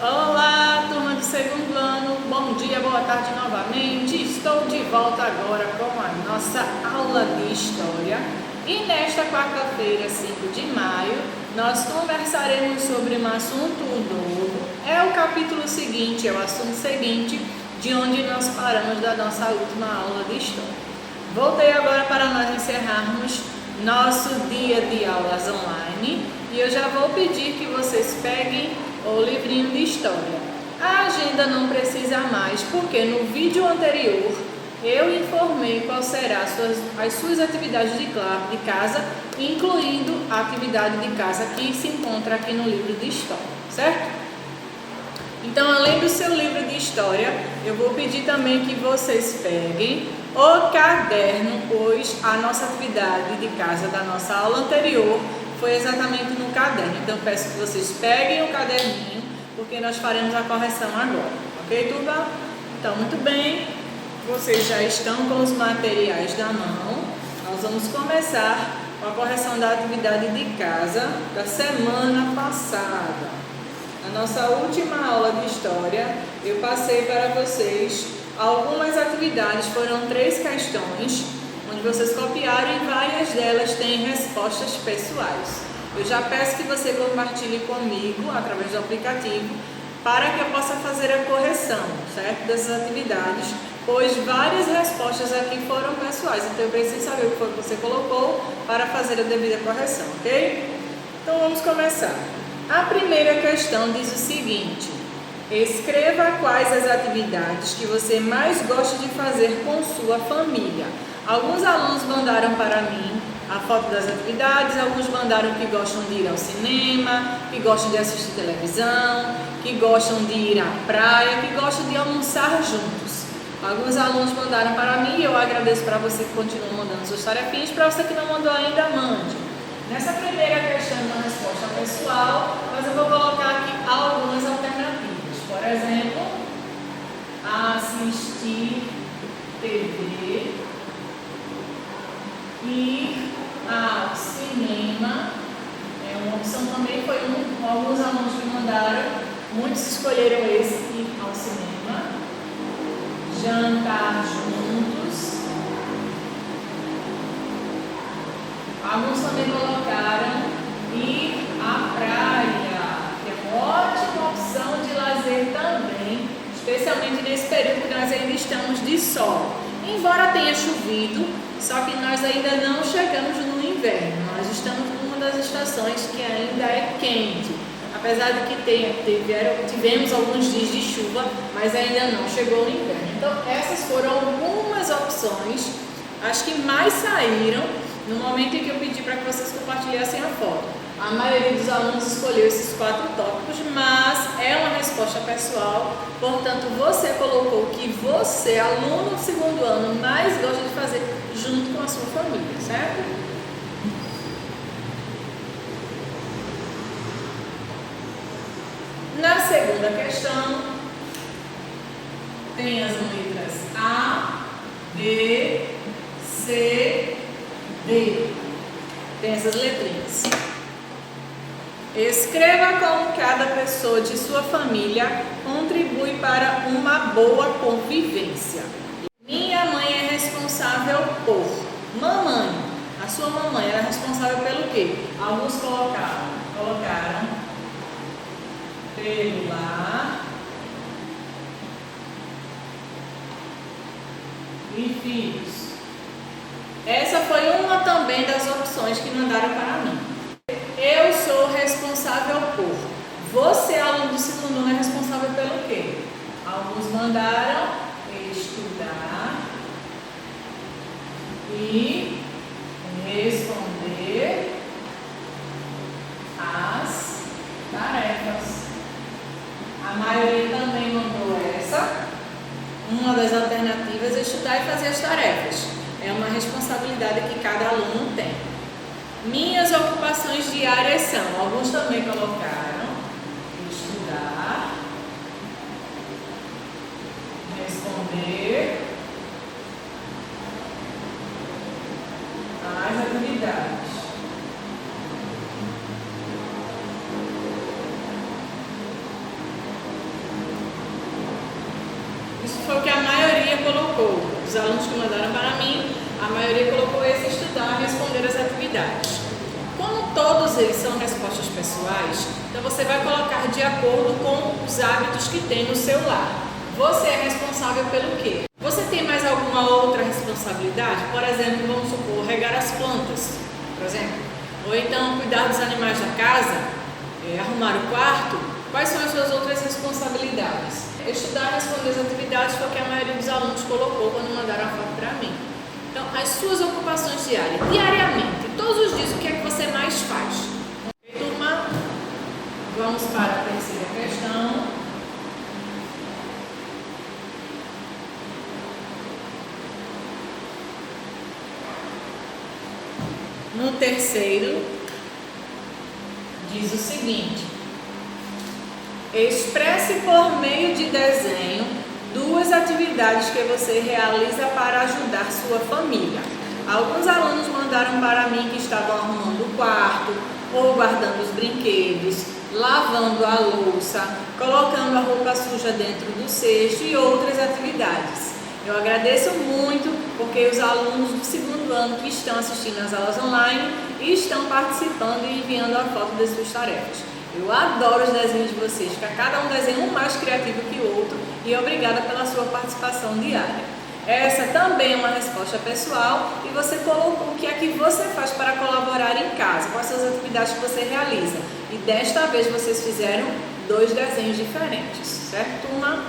Olá, turma do segundo ano, bom dia, boa tarde novamente. Estou de volta agora com a nossa aula de História e nesta quarta-feira, 5 de maio, nós conversaremos sobre um assunto novo. É o capítulo seguinte, é o assunto seguinte de onde nós paramos da nossa última aula de História. Voltei agora para nós encerrarmos nosso dia de aulas online e eu já vou pedir que vocês peguem o livrinho de História. A agenda não precisa mais, porque no vídeo anterior eu informei qual será as suas atividades de casa, incluindo a atividade de casa que se encontra aqui no livro de História, certo? Então, além do seu livro de História, eu vou pedir também que vocês peguem o caderno, pois a nossa atividade de casa da nossa aula anterior foi exatamente no caderno. Então, peço que vocês peguem o caderninho, porque nós faremos a correção agora. Ok, turma? Então, muito bem. Vocês já estão com os materiais na mão. Nós vamos começar com a correção da atividade de casa da semana passada. Na nossa última aula de História, eu passei para vocês algumas atividades. Foram 3 questões, onde vocês copiaram e várias delas têm respostas pessoais. Eu já peço que você compartilhe comigo através do aplicativo para que eu possa fazer a correção, certo? Dessas atividades, pois várias respostas aqui foram pessoais, então eu preciso saber o que foi que você colocou para fazer a devida correção, ok? Então vamos começar. A primeira questão diz o seguinte: escreva quais as atividades que você mais gosta de fazer com sua família. Alguns alunos mandaram para mim a foto das atividades, alguns mandaram que gostam de ir ao cinema, que gostam de assistir televisão, que gostam de ir à praia, que gostam de almoçar juntos. Alguns alunos mandaram para mim e eu agradeço para você que continua mandando suas tarefinhas. Para você que não mandou ainda, mande. Nessa primeira questão da resposta pessoal, mas eu vou colocar aqui algumas alternativas. Por exemplo, assistir TV, ir ao cinema, é uma opção também, foi alguns alunos que mandaram, muitos escolheram esse, ir ao cinema, jantar juntos, alguns também colocaram ir à praia, que é uma ótima opção de lazer também, especialmente nesse período que nós ainda estamos de sol. Embora tenha chovido, só que nós ainda não chegamos no inverno, nós estamos numa das estações que ainda é quente. Apesar de que tivemos alguns dias de chuva, mas ainda não chegou o inverno. Então essas foram algumas opções, as que mais saíram no momento em que eu pedi para que vocês compartilhassem a foto. A maioria dos alunos escolheu esses 4 tópicos, mas é uma resposta pessoal, portanto você colocou o que você, aluno do segundo ano, mais gosta de fazer junto com a sua família, certo? Na segunda questão, tem as letras A, B, C, D. Tem essas letrinhas. Escreva como cada pessoa de sua família contribui para uma boa convivência. Minha mãe é responsável por. Mamãe, a sua mamãe era responsável pelo quê? Alguns colocaram pelo lar e filhos. Essa foi uma também das opções que mandaram para mim. Eu sou responsável por. Você, aluno do segundo ano, é responsável pelo quê? Alguns mandaram estudar e responder as tarefas. A maioria também mandou essa. Uma das alternativas é estudar e fazer as tarefas. É uma responsabilidade que cada aluno tem. Minhas ocupações diárias são, alguns também colocaram estudar, responder as atividades. Isso foi o que a maioria colocou. Os alunos que mandaram para mim, a maioria colocou esse estudar e responder as atividades. Como todos eles são respostas pessoais, então você vai colocar de acordo com os hábitos que tem no seu lar. Você é responsável pelo quê? Você tem mais alguma outra responsabilidade? Por exemplo, vamos supor, regar as plantas, por exemplo. Ou então cuidar dos animais da casa, arrumar o quarto. Quais são as suas outras responsabilidades? Estudar e responder as atividades foi o que a maioria dos alunos colocou quando mandaram a foto para mim. Então, as suas ocupações diariamente, todos os dias, o que é que você mais faz? Ok, turma? Vamos para a terceira questão. No terceiro, diz o seguinte: expresse por meio de desenho 2 atividades que você realiza para ajudar sua família. Alguns alunos mandaram para mim que estavam arrumando o quarto, ou guardando os brinquedos, lavando a louça, colocando a roupa suja dentro do cesto e outras atividades. Eu agradeço muito porque os alunos do segundo ano que estão assistindo às aulas online estão participando e enviando a foto das suas tarefas. Eu adoro os desenhos de vocês, fica cada um desenho um mais criativo que o outro e obrigada pela sua participação diária. Essa também é uma resposta pessoal e você colocou o que é que você faz para colaborar em casa, quais são as atividades que você realiza. E desta vez vocês fizeram 2 desenhos diferentes, certo, turma?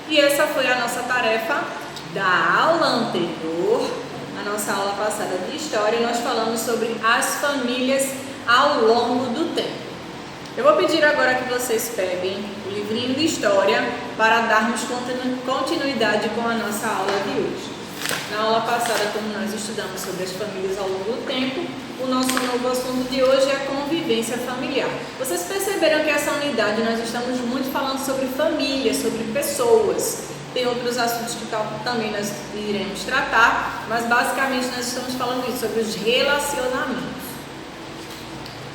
E essa foi a nossa tarefa da aula anterior. Na nossa aula passada de História, nós falamos sobre as famílias ao longo do tempo. Eu vou pedir agora que vocês peguem o livrinho de História para darmos continuidade com a nossa aula de hoje. Na aula passada, como nós estudamos sobre as famílias ao longo do tempo, o nosso novo assunto de hoje é a convivência familiar. Vocês perceberam que essa unidade nós estamos muito falando sobre família, sobre pessoas. Tem outros assuntos que também nós iremos tratar, mas basicamente nós estamos falando isso, sobre os relacionamentos.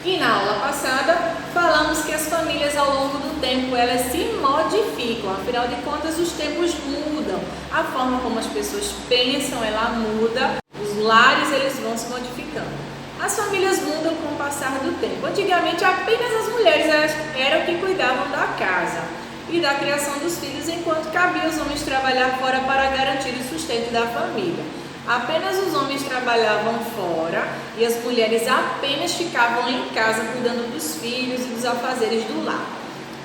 E na aula passada falamos que as famílias ao longo do tempo elas se modificam, afinal de contas os tempos mudam, a forma como as pessoas pensam ela muda, os lares eles vão se modificando. As famílias mudam com o passar do tempo. Antigamente apenas as mulheres eram que cuidavam da casa e da criação dos filhos, enquanto cabia os homens trabalhar fora para garantir o sustento da família. Apenas os homens trabalhavam fora e as mulheres apenas ficavam em casa cuidando dos filhos e dos afazeres do lar.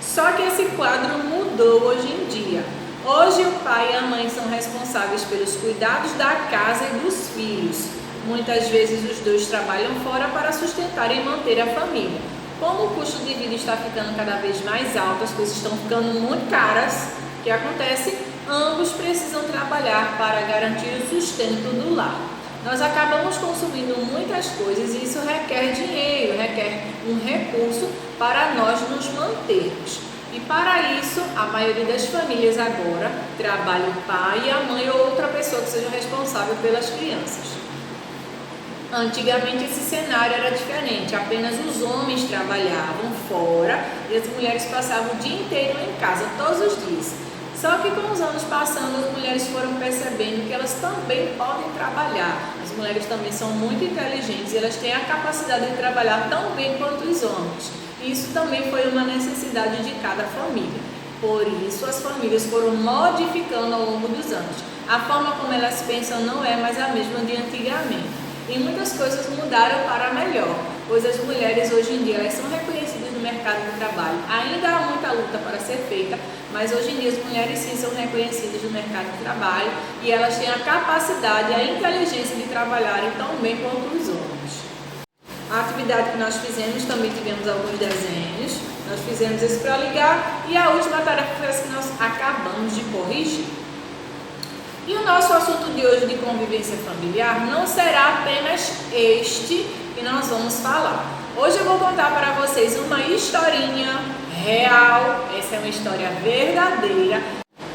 Só que esse quadro mudou hoje em dia. Hoje o pai e a mãe são responsáveis pelos cuidados da casa e dos filhos. Muitas vezes os dois trabalham fora para sustentar e manter a família. Como o custo de vida está ficando cada vez mais alto, as coisas estão ficando muito caras, o que acontece? Ambos precisam trabalhar para garantir o sustento do lar. Nós acabamos consumindo muitas coisas e isso requer dinheiro, requer um recurso para nós nos mantermos. E para isso, a maioria das famílias agora trabalha o pai e a mãe ou outra pessoa que seja responsável pelas crianças. Antigamente esse cenário era diferente, apenas os homens trabalhavam fora e as mulheres passavam o dia inteiro em casa, todos os dias. Só que com os anos passando, as mulheres foram percebendo que elas também podem trabalhar. As mulheres também são muito inteligentes e elas têm a capacidade de trabalhar tão bem quanto os homens. E isso também foi uma necessidade de cada família. Por isso, as famílias foram modificando ao longo dos anos. A forma como elas pensam não é mais a mesma de antigamente. E muitas coisas mudaram para melhor, pois as mulheres hoje em dia elas são reconhecidas no mercado de trabalho. Ainda há muita luta para ser feita, mas hoje em dia as mulheres sim são reconhecidas no mercado de trabalho e elas têm a capacidade e a inteligência de trabalharem tão bem quanto os homens. A atividade que nós fizemos, também tivemos alguns desenhos, nós fizemos esse para ligar e a última tarefa foi essa que nós acabamos de corrigir. E o nosso assunto de hoje de convivência familiar não será apenas este que nós vamos falar. Hoje eu vou contar para vocês uma historinha real, essa é uma história verdadeira.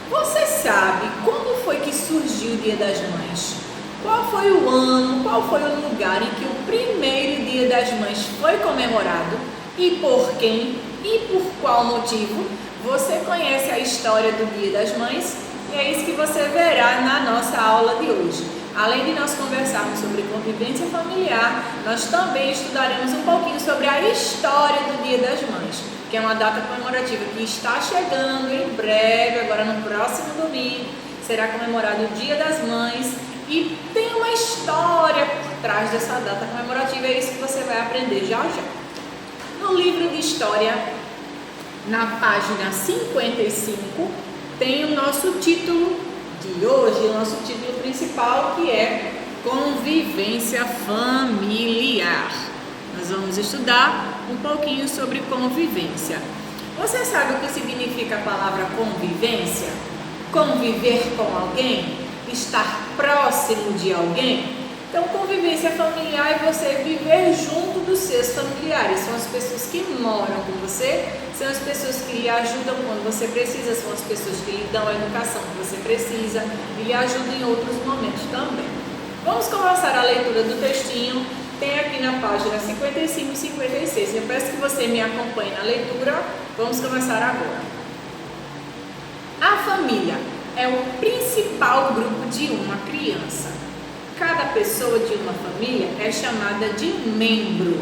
Você sabe quando foi que surgiu o Dia das Mães? Qual foi o ano, qual foi o lugar em que o primeiro Dia das Mães foi comemorado? E por quem? E por qual motivo? Você conhece a história do Dia das Mães? E é isso que você verá na nossa aula de hoje. Além de nós conversarmos sobre convivência familiar, nós também estudaremos um pouquinho sobre a história do Dia das Mães, que é uma data comemorativa que está chegando em breve, agora no próximo domingo, será comemorado o Dia das Mães e tem uma história por trás dessa data comemorativa, é isso que você vai aprender já já. No livro de História, na página 55, tem o nosso título de hoje, o nosso título principal, que é Convivência Familiar. Nós vamos estudar um pouquinho sobre convivência. Você sabe o que significa a palavra convivência? Conviver com alguém? Estar próximo de alguém? Então, convivência familiar é você viver junto dos seus familiares. São as pessoas que moram com você, são as pessoas que lhe ajudam quando você precisa, são as pessoas que lhe dão a educação que você precisa e lhe ajudam em outros momentos também. Vamos começar a leitura do textinho. Tem aqui na página 55 e 56. Eu peço que você me acompanhe na leitura. Vamos começar agora. A família é o principal grupo de uma criança. Cada pessoa de uma família é chamada de membro.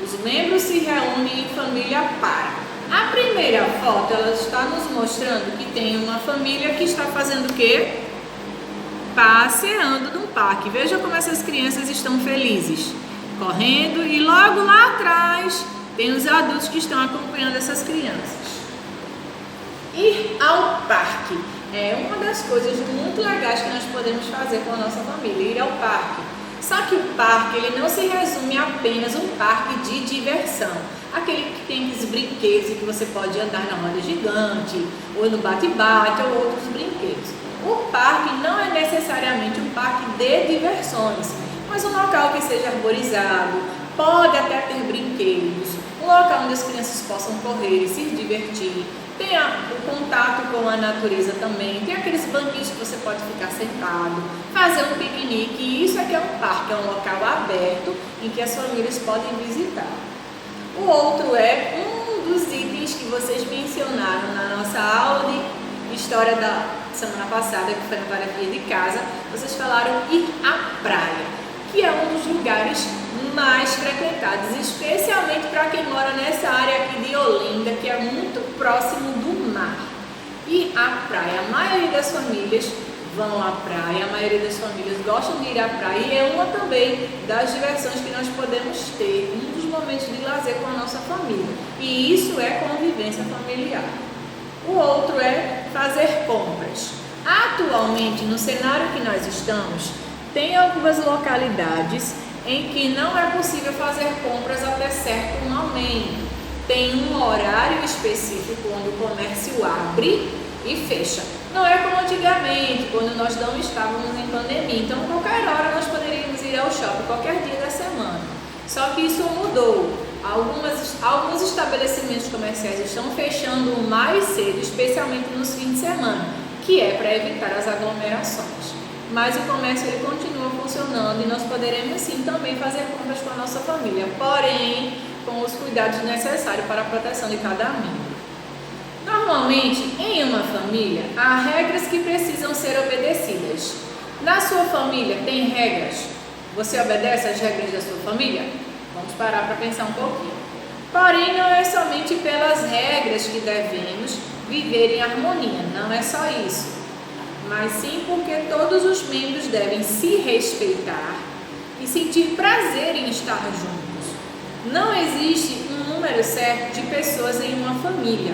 Os membros se reúnem em família para. A primeira foto, ela está nos mostrando que tem uma família que está fazendo o quê? Passeando num parque. Veja como essas crianças estão felizes, correndo, e logo lá atrás tem os adultos que estão acompanhando essas crianças. Ir ao parque é uma das coisas muito legais que nós podemos fazer com a nossa família, ir ao parque. Só que o parque, ele não se resume a apenas um parque de diversão, aquele que tem aqueles brinquedos que você pode andar na roda gigante, ou no bate-bate, ou outros brinquedos. O parque não é necessariamente um parque de diversões, mas um local que seja arborizado, pode até ter brinquedos, um local onde as crianças possam correr e se divertir. Tem o contato com a natureza também, tem aqueles banquinhos que você pode ficar sentado, fazer um piquenique, e isso aqui é um parque, é um local aberto em que as famílias podem visitar. O outro é um dos itens que vocês mencionaram na nossa aula de história da semana passada, que foi na tarefinha de casa. Vocês falaram ir à praia, que é um dos lugares mais frequentados, especialmente para quem mora nessa área aqui de Olinda, que é muito próximo do mar. E a praia, a maioria das famílias vão à praia, a maioria das famílias gostam de ir à praia, e é uma também das diversões que nós podemos ter, um dos momentos de lazer com a nossa família, e isso é convivência familiar. O outro é fazer compras. Atualmente, no cenário que nós estamos, tem algumas localidades em que não é possível fazer compras até certo momento. Tem um horário específico onde o comércio abre e fecha. Não é como antigamente, quando nós não estávamos em pandemia. Então, qualquer hora nós poderíamos ir ao shopping, qualquer dia da semana. Só que isso mudou. Alguns estabelecimentos comerciais estão fechando mais cedo, especialmente nos fins de semana, que é para evitar as aglomerações. Mas o comércio, ele continua funcionando e nós poderemos sim também fazer compras com a nossa família, porém com os cuidados necessários para a proteção de cada membro. Normalmente, em uma família, há regras que precisam ser obedecidas. Na sua família tem regras? Você obedece às regras da sua família? Vamos parar para pensar um pouquinho. Porém, não é somente pelas regras que devemos viver em harmonia, não é só isso, mas sim porque todos os membros devem se respeitar e sentir prazer em estar juntos. Não existe um número certo de pessoas em uma família.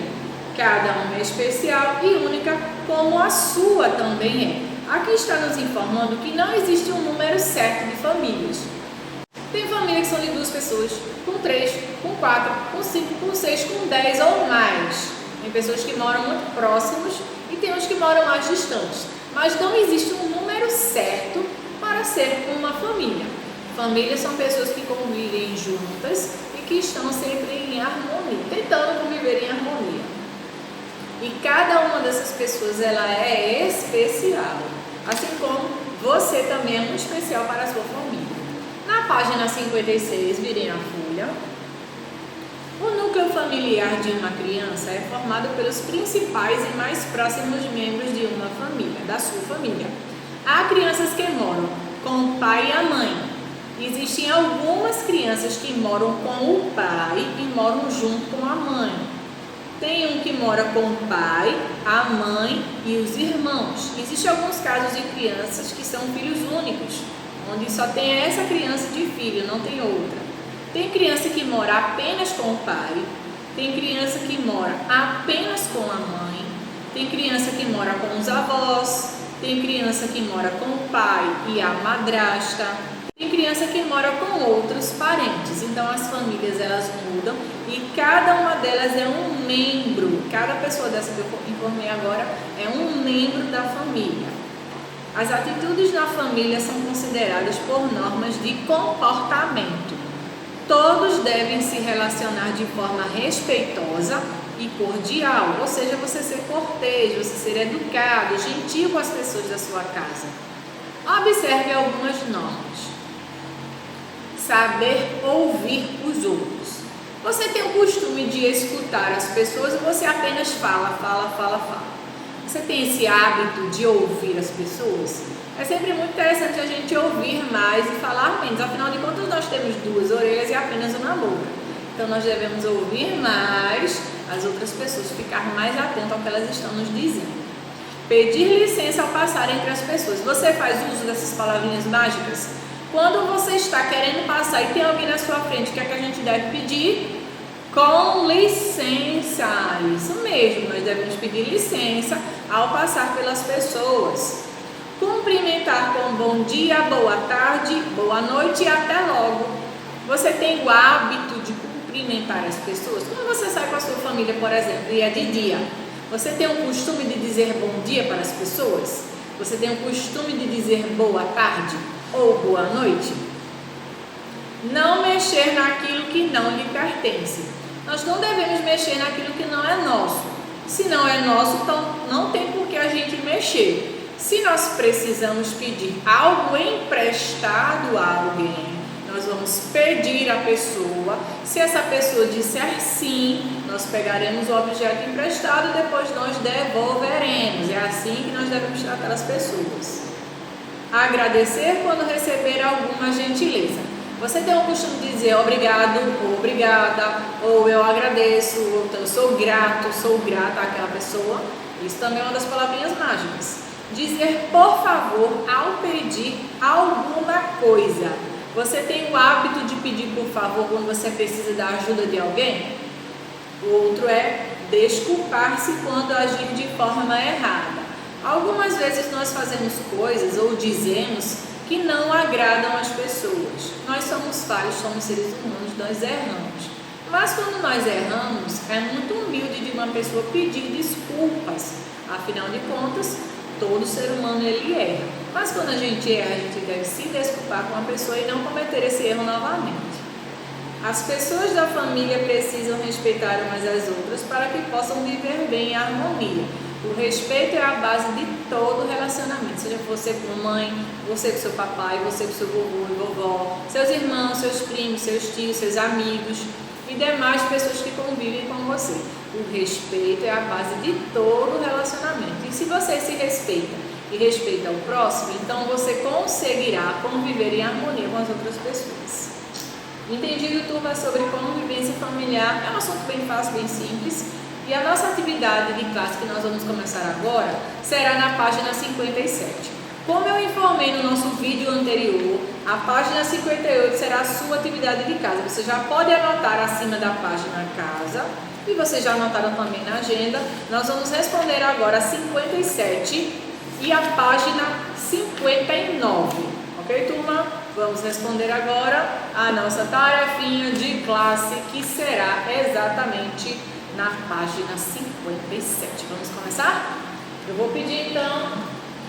Cada uma é especial e única, como a sua também é. Aqui está nos informando que não existe um número certo de famílias. Tem família que são de 2 pessoas, com 3, com 4, com 5, com 6, com 10 ou mais. Tem pessoas que moram muito próximos e tem uns que moram mais distantes. Mas não existe um número certo para ser uma família. Famílias são pessoas que convivem juntas e que estão sempre em harmonia, tentando conviver em harmonia. E cada uma dessas pessoas, ela é especial, assim como você também é muito especial para a sua família. Na página 56, virem a folha, o núcleo núcleo familiar de uma criança é formado pelos principais e mais próximos membros de uma família, da sua família. Há crianças que moram com o pai e a mãe. Existem algumas crianças que moram com o pai e moram junto com a mãe. Tem um que mora com o pai, a mãe e os irmãos. Existem alguns casos de crianças que são filhos únicos, onde só tem essa criança de filho, não tem outra. Tem criança que mora apenas com o pai, tem criança que mora apenas com a mãe, tem criança que mora com os avós, tem criança que mora com o pai e a madrasta, tem criança que mora com outros parentes. Então as famílias elas mudam e cada uma delas é um membro, cada pessoa dessa que eu informei agora é um membro da família. As atitudes na família são consideradas por normas de comportamento. Todos devem se relacionar de forma respeitosa e cordial, ou seja, você ser cortês, você ser educado, gentil com as pessoas da sua casa. Observe algumas normas. Saber ouvir os outros. Você tem o costume de escutar as pessoas ou você apenas fala? Você tem esse hábito de ouvir as pessoas? É sempre muito interessante a gente ouvir mais e falar menos. Afinal de contas, nós temos duas orelhas e apenas uma boca. Então, nós devemos ouvir mais as outras pessoas, ficar mais atento ao que elas estão nos dizendo. Pedir licença ao passar entre as pessoas. Você faz uso dessas palavrinhas mágicas? Quando você está querendo passar e tem alguém na sua frente, o que é que a gente deve pedir? Com licença. Isso mesmo, nós devemos pedir licença ao passar pelas pessoas. Cumprimentar com bom dia, boa tarde, boa noite e até logo. Você tem o hábito de cumprimentar as pessoas? Quando você sai com a sua família, por exemplo, e é de dia, você tem o costume de dizer bom dia para as pessoas? Você tem o costume de dizer boa tarde ou boa noite? Não mexer naquilo que não lhe pertence. Nós não devemos mexer naquilo que não é nosso. Se não é nosso, então não tem por que a gente mexer. Se nós precisamos pedir algo emprestado a alguém, nós vamos pedir à pessoa. Se essa pessoa disser sim, nós pegaremos o objeto emprestado e depois nós devolveremos. É assim que nós devemos tratar as pessoas. Agradecer quando receber alguma gentileza. Você tem o costume de dizer obrigado, ou obrigada, ou eu agradeço, ou eu sou grato, sou grata àquela pessoa. Isso também é uma das palavrinhas mágicas. Dizer por favor ao pedir alguma coisa. Você tem o hábito de pedir por favor quando você precisa da ajuda de alguém? O outro é desculpar-se quando agir de forma errada. Algumas vezes nós fazemos coisas ou dizemos que não agradam as pessoas. Nós somos falhos, somos seres humanos, nós erramos. Mas quando nós erramos, é muito humilde de uma pessoa pedir desculpas. Afinal de contas, todo ser humano ele erra. Mas quando a gente erra, a gente deve se desculpar com a pessoa e não cometer esse erro novamente. As pessoas da família precisam respeitar umas às outras para que possam viver bem em harmonia. O respeito é a base de todo relacionamento, seja você com a mãe, você com seu papai, você com seu vovô e vovó, seus irmãos, seus primos, seus tios, seus amigos e demais pessoas que convivem com você. O respeito é a base de todo relacionamento. E se você se respeita e respeita o próximo, então você conseguirá conviver em harmonia com as outras pessoas. Entendido, turma, sobre convivência familiar? É um assunto bem fácil, bem simples. E a nossa atividade de classe que nós vamos começar agora será na página 57. Como eu informei no nosso vídeo anterior, a página 58 será a sua atividade de casa. Você já pode anotar acima da página casa e vocês já anotaram também na agenda. Nós vamos responder agora a 57 e a página 59. Ok, turma? Vamos responder agora a nossa tarefinha de classe que será exatamente na página 57. Vamos começar? Eu vou pedir então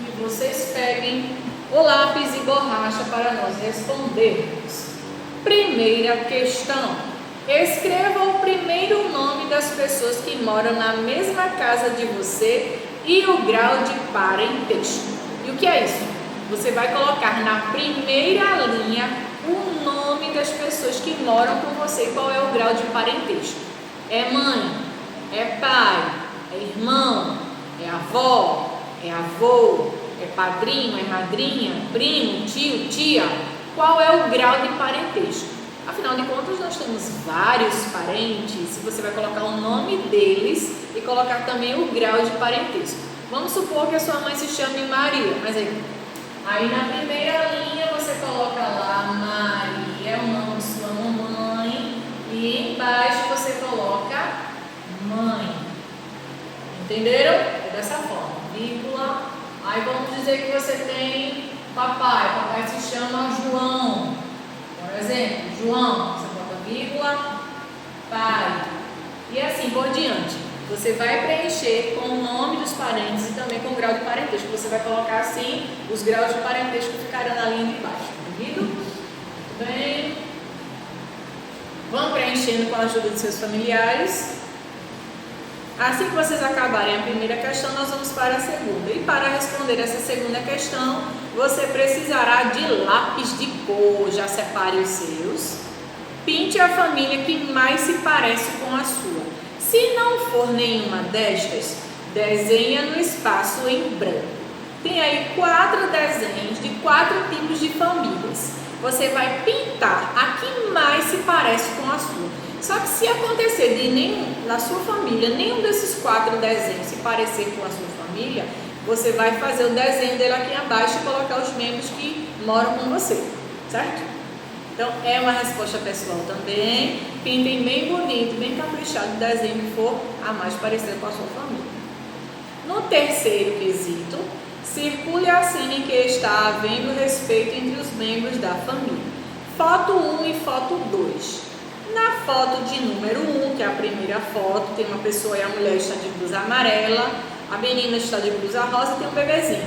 que vocês peguem o lápis e borracha para nós respondermos. Primeira questão. Escreva o primeiro nome das pessoas que moram na mesma casa de você e o grau de parentesco. E o que é isso? Você vai colocar na primeira linha o nome das pessoas que moram com você e qual é o grau de parentesco. É mãe, é pai, é irmão, é avó, é avô, é padrinho, é madrinha, primo, tio, tia. Qual é o grau de parentesco? Afinal de contas, nós temos vários parentes e você vai colocar o nome deles e colocar também o grau de parentesco. Vamos supor que a sua mãe se chame Maria, mas aí na primeira linha você coloca lá Maria, é o nome de sua mamãe, e embaixo você coloca mãe. Entenderam? É dessa forma, vírgula. Aí vamos dizer que você tem papai se chama João. Por exemplo, João, você bota vírgula, pai. E assim por diante. Você vai preencher com o nome dos parentes e também com o grau de parentesco. Você vai colocar assim, os graus de parentesco ficarão na linha de baixo. Entendido? Muito bem. Vão preenchendo com a ajuda de seus familiares. Assim que vocês acabarem a primeira questão, nós vamos para a segunda. E para responder essa segunda questão, você precisará de lápis de cor. Já separe os seus. Pinte a família que mais se parece com a sua. Se não for nenhuma destas, desenha no espaço em branco. Tem aí 4 desenhos de 4 tipos de famílias. Você vai pintar a que mais se parece com a sua. Só que se acontecer na sua família nenhum desses 4 desenhos se parecer com a sua família, você vai fazer o desenho dele aqui abaixo e colocar os membros que moram com você, certo? Então é uma resposta pessoal também. Pintem bem bonito, bem caprichado o desenho que for a mais parecer com a sua família. No terceiro quesito, circule a cena em que está havendo respeito entre os membros da família. Foto 1 e foto 2. Na foto de número 1, que é a primeira foto, tem uma pessoa e a mulher está de blusa amarela, a menina está de blusa rosa e tem um bebezinho.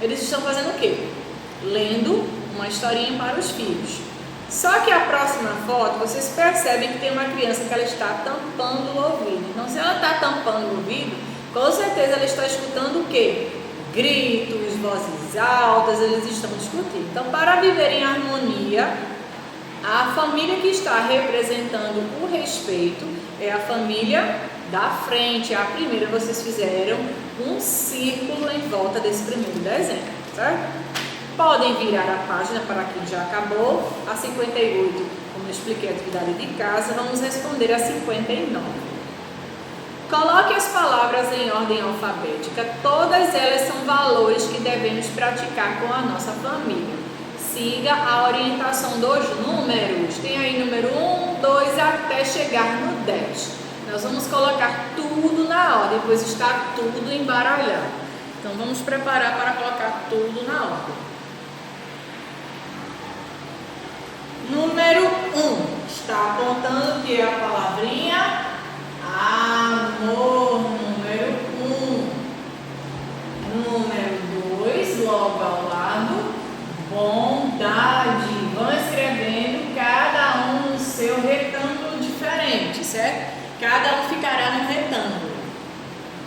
Eles estão fazendo o quê? Lendo uma historinha para os filhos. Só que a próxima foto, vocês percebem que tem uma criança que ela está tampando o ouvido. Então, se ela está tampando o ouvido, com certeza ela está escutando o quê? Gritos, vozes altas, eles estão discutindo. Então, para viver em harmonia, a família que está representando o respeito é a família da frente. A primeira, vocês fizeram um círculo em volta desse primeiro desenho, certo? Podem virar a página para quem já acabou. A 58, como eu expliquei a atividade de casa, vamos responder a 59. Coloque as palavras em ordem alfabética. Todas elas são valores que devemos praticar com a nossa família. Siga a orientação dos números. Tem aí número 1, 2 até chegar no 10. Nós vamos colocar tudo na ordem, pois está tudo embaralhado. Então vamos preparar para colocar tudo na ordem. Número 1 está apontando que é a palavrinha amor. Número 1. Número 2, logo ao lado, bondade. Vão escrevendo cada um no seu retângulo diferente, certo? Cada um ficará no retângulo.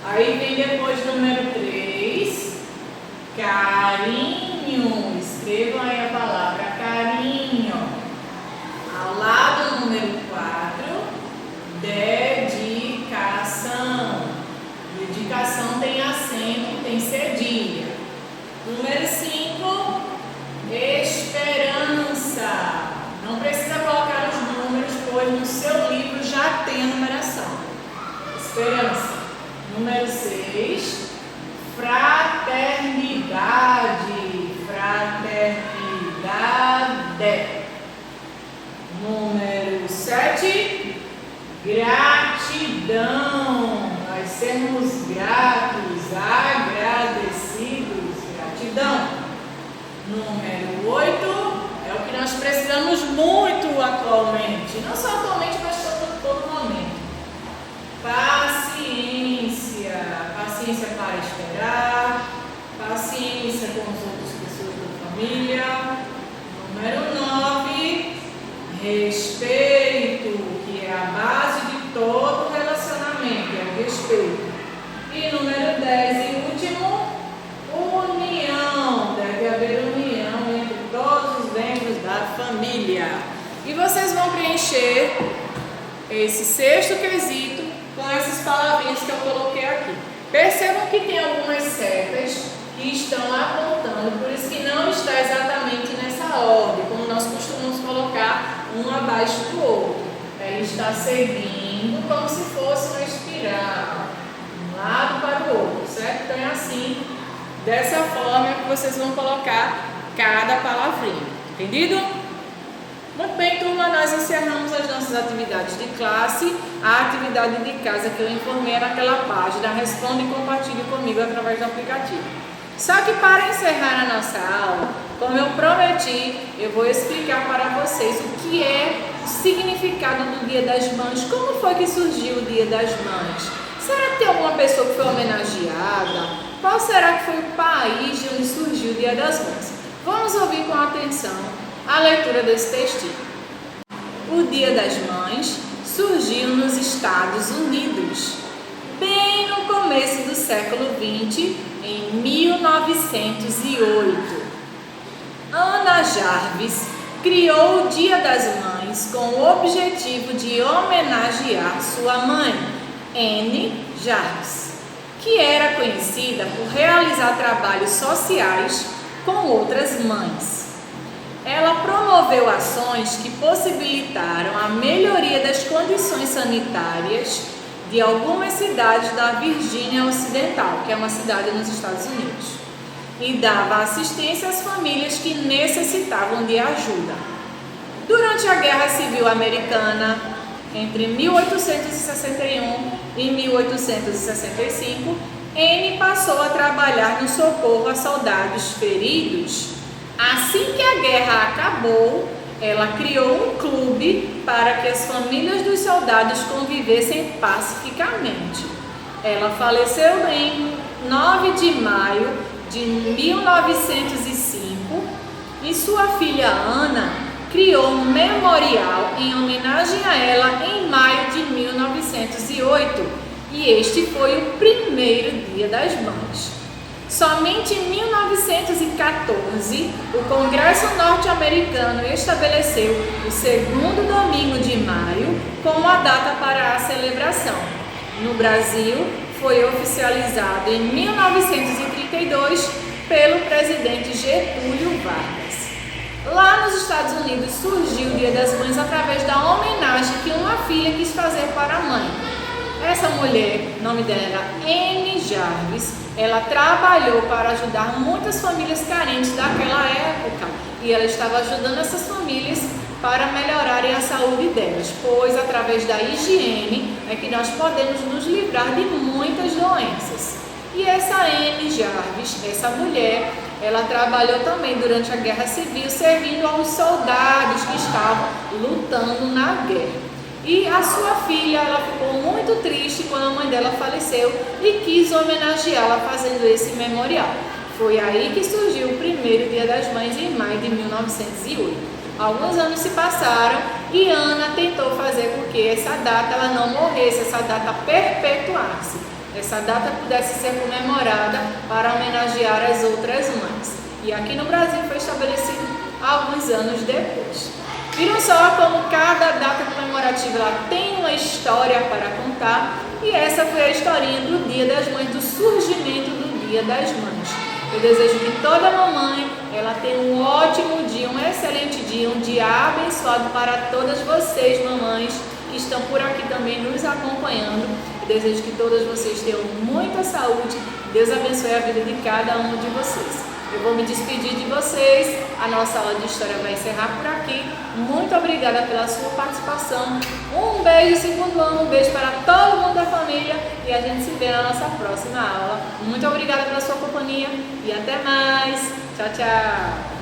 Aí vem depois número 3, carinho. Escrevam aí a palavra carinho. Ao lado, número 4, dedicação. Dedicação tem acento, tem cedilha. Número 5, esperança. Não precisa colocar os números, pois no seu livro já tem a numeração. Esperança. Número 6, fraternidade. Fraternidade. Número 7, gratidão. Nós sermos gratos, agradecidos. Gratidão. Número 8, é o que nós precisamos muito atualmente. Não só atualmente, mas todo momento. Paciência. Paciência para esperar. Paciência com as outras pessoas da família. Número 9, respeito, que é a base de todo relacionamento, é o respeito. E número 10 e último, união. Deve haver união entre todos os membros da família. E vocês vão preencher esse sexto quesito palavrinhas que eu coloquei aqui. Percebam que tem algumas setas que estão apontando, por isso que não está exatamente nessa ordem, como nós costumamos colocar um abaixo do outro. Ela está seguindo como se fosse uma espiral, de um lado para o outro, certo? Então é assim, dessa forma que vocês vão colocar cada palavrinha, entendido? Muito bem, turma, nós encerramos as nossas atividades de classe. A atividade de casa que eu informei naquela página, responde e compartilhe comigo através do aplicativo. Só que para encerrar a nossa aula, como eu prometi, eu vou explicar para vocês o que é o significado do Dia das Mães, como foi que surgiu o Dia das Mães. Será que tem alguma pessoa que foi homenageada? Qual será que foi o país de onde surgiu o Dia das Mães? Vamos ouvir com atenção a leitura desse textinho. O Dia das Mães surgiu nos Estados Unidos, bem no começo do século XX, em 1908. Ana Jarvis criou o Dia das Mães com o objetivo de homenagear sua mãe, Anne Jarvis, que era conhecida por realizar trabalhos sociais com outras mães. Ela promoveu ações que possibilitaram a melhoria das condições sanitárias de algumas cidades da Virgínia Ocidental, que é uma cidade nos Estados Unidos, e dava assistência às famílias que necessitavam de ajuda. Durante a Guerra Civil Americana, entre 1861 e 1865, Anne passou a trabalhar no socorro a soldados feridos. Assim que a guerra acabou, ela criou um clube para que as famílias dos soldados convivessem pacificamente. Ela faleceu em 9 de maio de 1905 e sua filha Ana criou um memorial em homenagem a ela em maio de 1908, e este foi o primeiro Dia das Mães. Somente em 1914, o Congresso norte-americano estabeleceu o segundo domingo de maio como a data para a celebração. No Brasil, foi oficializado em 1932 pelo presidente Getúlio Vargas. Lá nos Estados Unidos surgiu o Dia das Mães através da homenagem que uma filha quis fazer para a mãe. Essa mulher, o nome dela era Anne Jarvis, ela trabalhou para ajudar muitas famílias carentes daquela época, e ela estava ajudando essas famílias para melhorarem a saúde delas, pois através da higiene é que nós podemos nos livrar de muitas doenças. E essa Anne Jarvis, essa mulher, ela trabalhou também durante a Guerra Civil, servindo aos soldados que estavam lutando na guerra. E a sua filha, ela ficou muito triste quando a mãe dela faleceu e quis homenageá-la fazendo esse memorial. Foi aí que surgiu o primeiro Dia das Mães, em maio de 1908. Alguns anos se passaram e Ana tentou fazer com que essa data ela não morresse, essa data perpetuasse, essa data pudesse ser comemorada para homenagear as outras mães. E aqui no Brasil foi estabelecido alguns anos depois. Viram só como cada data comemorativa ela tem uma história para contar, e essa foi a historinha do Dia das Mães, do surgimento do Dia das Mães. Eu desejo que toda mamãe ela tenha um ótimo dia, um excelente dia, um dia abençoado para todas vocês, mamães, que estão por aqui também nos acompanhando. Eu desejo que todas vocês tenham muita saúde. Deus abençoe a vida de cada um de vocês. Eu vou me despedir de vocês, a nossa aula de História vai encerrar por aqui. Muito obrigada pela sua participação. Um beijo, segundo ano, um beijo para todo mundo da família e a gente se vê na nossa próxima aula. Muito obrigada pela sua companhia e até mais. Tchau, tchau.